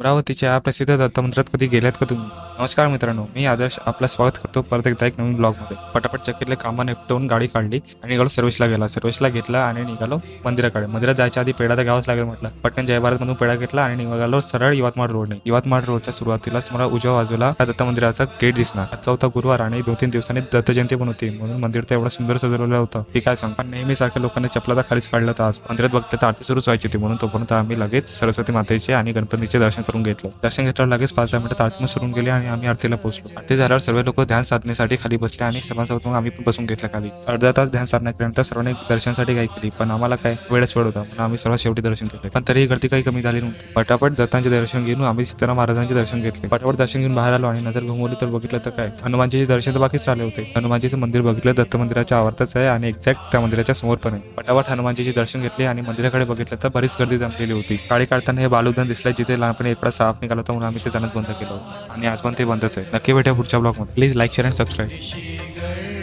अमरावतीच्या प्रसिद्ध दत्त मंदिरात कधी गेल्यात का तुम्ही? नमस्कार मित्रांनो, मी आदर्श आपलं स्वागत करतो परत एकदा एक नवीन ब्लॉगमध्ये. पटापट चक्कीतले कामं निपटवून गाडी काढली आणि निघालो सर्व्हिसला गेला. सर्व्हिसला घेतला आणि निघालो मंदिराकडे. मंदिरात जायच्या आधी पेढा तर घ्यावाच लागेल म्हटलं. पटकन जय भारत म्हणून पेढा घेतला आणि निघालो सरळ यवतमाळ रोडने. यवतमाळ रोडच्या सुरुवातीलाच मला उजव्या बाजूला दत्त मंदिराचा गेट दिसणार. आज चौथा गुरुवार आणि 2-3 दिवसांनी दत्त जयंती पण होती, म्हणून मंदिर तर एवढं सुंदर सजवलेलं होतं की काय सांग. पण नेहमीसारख्या लोकांनी चपला तर खालीच काढलं. तर आज मंदिरात बघते तर आरती सुरूच व्हायची होती, म्हणून तोपर्यंत आम्ही लगेच सरस्वती मातेचे आणि गणपतीचे दर्शन करून घेतलं. दर्शन घेतल्यावर लगेच 5-10 मिनिटात आरती सुरून गेली आणि आम्ही आरतीला पोहोचलो. आरती झाल्यावर सर्व लोक ध्यान साधनेसाठी खाली बसले आणि सर्वांसोबत मग आम्ही पण बसून घेतलं खाली. अर्धा तास ध्यान साधना केल्यानंतर सर्वांनी दर्शनासाठी काही केली, पण आम्हाला काय वेळच वेळ होता, म्हणून आम्ही सर्वात शेवटी दर्शन घेतले. पण तरीही गर्दी काही कमी झाली नव्हती. पटापट दत्तांचे दर्शन घेऊन आम्ही सीताराम महाराजांचे दर्शन घेतले. पटापट दर्शन घेऊन बाहेर आलो आणि नजर घुमवली तर बघितलं तर काय, हनुमानजीचे दर्शन तर बाकीच राहिले होते. हनुमानजीचं मंदिर बघितलं, दत्त मंदिराच्या आवारातच आहे आणि एक्झॅक्ट त्या मंदिराच्या समोर पण आहे. पटापट हनुमानजीचे दर्शन घेतले आणि मंदिराकडे बघितलं तर बरीच गर्दी जमलेली होती. गाडी काढताना हे बालुदान दिसलं, जिथे लहानपणी एकडा साफ निघाला होता, म्हणून आम्ही ते जाणत बंद केलं आणि आज पण ते बंदच आहे. नक्की भेटा पुढच्या ब्लॉगमध्ये. Please like, share and subscribe.